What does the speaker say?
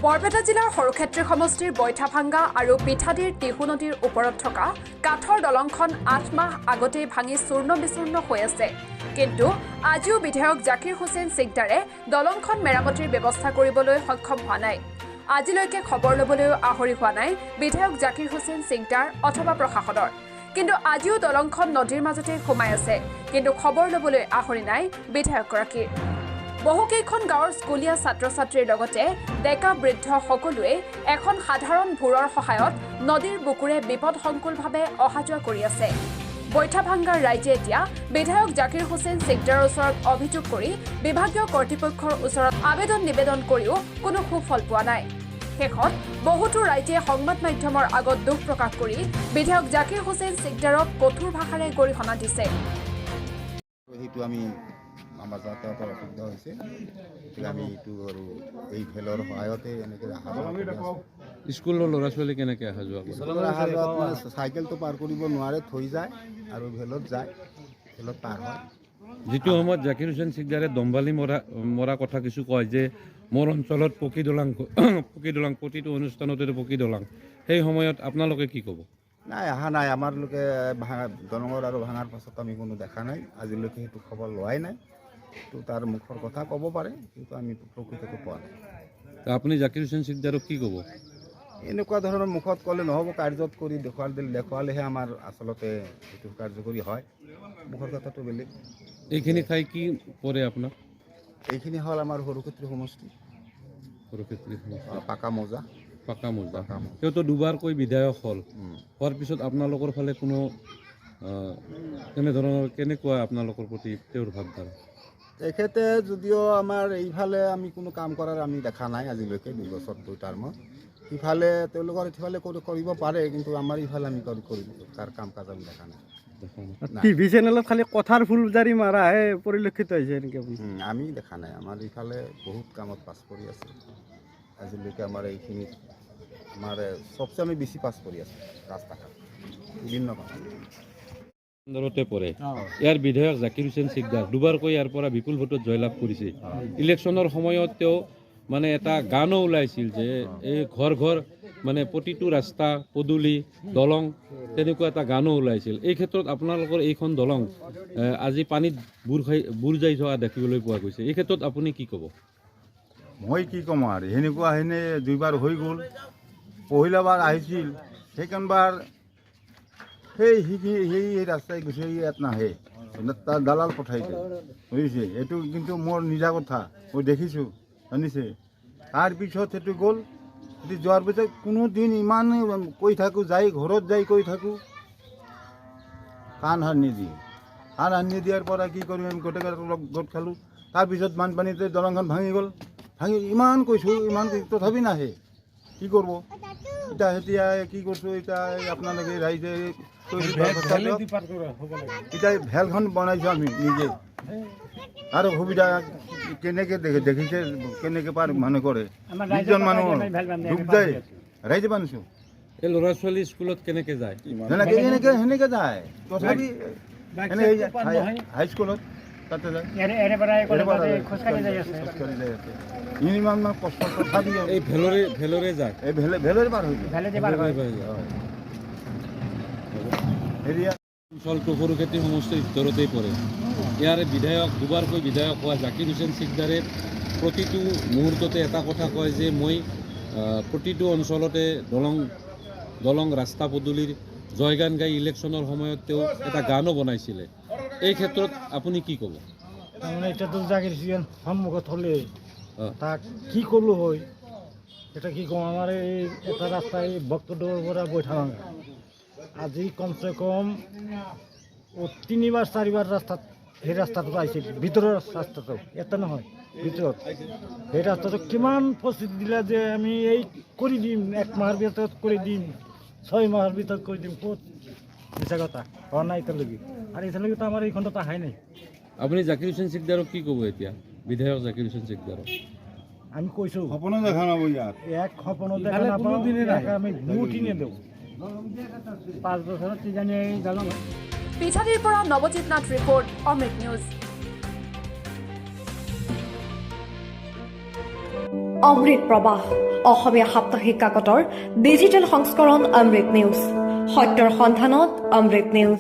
বৰপেটা জিলাৰ সৰুক্ষেত্ৰী সমষ্টিৰ বৈঠাভাঙ্গা আৰু পিঠাদিৰ টিহু নদীৰ ওপৰত থকা কাঠৰ দলংখন 8 মাহ আগতেই ভাঙি চূৰ্ণ বিচূৰ্ণ হৈ আছে। কিন্তু আজিও বিধায়ক জাকিৰ হুছেইন সিকদাৰে দলংখন মেৰামতিৰ ব্যৱস্থা কৰিবলৈ সক্ষম হোৱা নাই। আজিলৈকে খবৰ ল'বলৈও আহৰি হোৱা নাই বিধায়ক জাকিৰ হুছেইন সিকদাৰ অথবা প্ৰশাসনৰ। কিন্তু আজিও দলংখন নদীৰ মাজতে সোমাই আছে, কিন্তু খবৰ ল'বলৈ আহৰি নাই বিধায়কগৰাকীৰ। বহুকেইখন গাঁৱৰ স্কুলীয়া ছাত্ৰ-ছাত্ৰীৰ লগতে ডেকা বৃদ্ধ সকলোৱে এখন সাধাৰণ ভূৰৰ সহায়ত নদীৰ বুকুৰে বিপদসংকুলভাৱে অহা যোৱা কৰি আছে। বৈঠাভাঙ্গাৰ ৰাইজে এতিয়া বিধায়ক জাকিৰ হুছেইন সিকদাৰৰ ওচৰত অভিযোগ কৰি বিভাগীয় কৰ্তৃপক্ষৰ ওচৰত আবেদন নিবেদন কৰিও কোনো সুফল পোৱা নাই। শেষত বহুতো ৰাইজে সংবাদ মাধ্যমৰ আগত দুখ প্ৰকাশ কৰি বিধায়ক জাকিৰ হুছেইন সিকদাৰক কঠোৰ ভাষাৰে গৰিহণা দিছে। আমাৰ যাতায়াতৰ অসুবিধা হৈছে, আমি এইটো আৰু এই ভেলৰ সহায়তে এনেকৈ স্কুলৰ ল'ৰা ছোৱালী কেনেকৈ অহা যোৱা কৰে? চাইকেলটো পাৰ কৰিব নোৱাৰে, থৈ যায় আৰু ভেলত যায়, ভেলত পাৰ হয়। যিটো সময়ত জাকিৰ হুছেইন সিকদাৰে দম্বালি মৰা কথা কিছু কয় যে মোৰ অঞ্চলত পকী দলং প্ৰতিটো অনুষ্ঠানতে পকী দলং, সেই সময়ত আপোনালোকে কি ক'ব? নাই, অহা নাই। আমাৰলোকে দলঙৰ আৰু ভাঙাৰ পাছত আমি কোনো দেখা নাই, আজিলৈকে সেইটো খবৰ লোৱাই নাই। তো তাৰ মুখৰ কথা ক'ব পাৰে, কিন্তু আমি প্ৰকৃততে পোৱা নাই। আপুনি জাকিৰ হুছেইন সিকদাৰক কি ক'ব? এনেকুৱা ধৰণৰ মুখত ক'লে নহ'ব, কাৰ্যত কৰি দেখুৱালেহে আমাৰ আচলতে সেইটো কাৰ্যকৰী হয়। মুখৰ কথাটো বেলেগ। এইখিনি ঠাই কি পৰে আপোনাৰ? এইখিনি হ'ল আমাৰ সৰুক্ষেত্ৰী সমষ্টি, পাকা মৌজা। তেওঁতো দুবাৰকৈ বিধায়ক হ'ল, হোৱাৰ পিছত আপোনালোকৰ ফালে কোনো কেনেকুৱা আপোনালোকৰ প্ৰতি তেওঁৰ ভাৱধাৰা? তেখেতে যদিও আমাৰ এইফালে আমি কোনো কাম কৰাৰ আমি দেখা নাই আজিলৈকে, 2 বছৰ 2 টাৰ্মত। সিফালে তেওঁলোকৰ ইফালে কৰিব পাৰে, কিন্তু আমাৰ ইফালে আমি তাৰ কাম কাজ আমি দেখা নাই। টিভি চেনেলত খালি কথাৰ ফুলজাৰি মাৰাহে পৰিলক্ষিত হৈছে নেকি? আমি দেখা নাই। আমাৰ ইফালে বহুত কামত পাছ পৰি আছে আজিলৈকে। আমাৰ এইখিনিত আমাৰ চবচে আমি বেছি পাছ পৰি আছোঁ ৰাস্তা ঘাট, বিভিন্ন কাম পৰে। ইয়াৰ বিধায়ক জাকিৰ হুছেইন সিকদাৰ দুবাৰকৈ ইয়াৰ পৰা বিপুল ভোটত জয়লাভ কৰিছে। ইলেকশ্যনৰ সময়ত তেওঁ মানে এটা গানো ওলাইছিল যে এই ঘৰ মানে প্ৰতিটো ৰাস্তা পদূলি দলং, তেনেকুৱা এটা গানো ওলাইছিল। এই ক্ষেত্ৰত আপোনালোকৰ এইখন দলং আজি পানীত বুৰ যাই যোৱা দেখিবলৈ পোৱা গৈছে। এই ক্ষেত্ৰত আপুনি কি ক'ব? মই কি ক'ম আৰু, সেনেকুৱা হেনে 2বাৰ হৈ গ'ল। পহিলাবাৰ আহিছিল, সেইখনবাৰ সেই ৰাস্তাই গুচি ইয়াত নাহে, তাৰ দালাল পঠাই দিয়ে, বুজিছে? এইটো কিন্তু মোৰ নিজা কথা, মই দেখিছোঁ, জানিছে? তাৰপিছত সেইটো গ'ল। সেইটো যোৱাৰ পিছত কোনোদিন ইমান কৈ থাকোঁ, ঘৰত যাই কৈ থাকোঁ, কাণ সাৰ নিদিয়াৰ পৰা কি কৰিম, আমি গোটেইকেইটা গোট খালোঁ। তাৰপিছত বানপানীতে দলংখন ভাঙি গ'ল। ইমান কৈছোঁ, তথাপি নাহে। কি কৰিব এতিয়া কি কৰিছোঁ, এতিয়া আপোনালোকে ৰাইজে এতিয়া ভেলখন বনাইছোঁ আমি নিজে, আৰু সুবিধা কেনেকৈ দেখিছে, কেনেকৈ পাৰ মানে কৰে, 2জন মানুহ ডুব যায়, ৰাইজে বানিছোঁ। এই ল'ৰা ছোৱালী স্কুলত কেনেকৈ যায়? সেনেকৈ যায়, তথাপি হাইস্কুলত তাতে যায়, খোজকাঢ়ি যাই আছে। ইমান কষ্ট তথাপি এই ভেলৰে যায়, এই ভেলৰে পাৰ হৈ অঞ্চলটো সৰুক্ষেত্ৰী সমষ্টিৰ ভিতৰতেই পৰে। ইয়াৰ বিধায়ক, দুবাৰকৈ বিধায়ক হোৱা জাকিৰ হুছেইন সিকদাৰে প্ৰতিটো মুহূৰ্ততে এটা কথা কয় যে মই প্ৰতিটো অঞ্চলতে দলং ৰাস্তা পদূলিৰ জয়গান গাই ইলেকশ্যনৰ সময়ত তেওঁ এটা গানো বনাইছিলে। এই ক্ষেত্ৰত আপুনি কি ক'ব? তাৰমানে এতিয়াতো জাকিৰ হুছেইন সন্মুখত হ'লে তাক কি ক'লো হয়, এটা কি ক'ম, আমাৰ এই এটা ৰাস্তা এই বক্তদৰ পৰা বৈঠাভাঙ্গা আজি কমচে কম 3বাৰ 4বাৰ ৰাস্তাত সেই ৰাস্তাটো আহিছিল, ভিতৰৰ ৰাস্তাটো, এটা নহয় ভিতৰত। সেই ৰাস্তাটো কিমান প্ৰস্তুতি দিলে যে আমি এই কৰি দিম, 1 মাহৰ ভিতৰত কৰি দিম, 6 মাহৰ ভিতৰত কৰি দিম। ক'ত মিছা কথা, হোৱা নাই এতিয়ালৈকে। আৰু এতিয়ালৈকেতো আমাৰ এইখনতো অহাই নাই। আপুনি জাকিৰ হুছেইন সিকদাৰক কি ক'ব এতিয়া, বিধায়ক জাকিৰ হুছেইন সিকদাৰক? আমি কৈছোঁ সপনো দেখা নাপাব, এক সপনো দেখা নাপাওঁ, আমি মুঠি নেদেওঁ। 5 বছৰত কিজানি জানো। পিঠাদিৰ পৰা নৱজিৎ নাথ ৰিপৰ্ট, অমৃত নিউজ। অমৃত প্ৰবাহ অসমীয়া সাপ্তাহিক কাকতৰ ডিজিটেল সংস্কৰণ অমৃত নিউজ সত্যৰ সন্ধানত অমৃত নিউজ।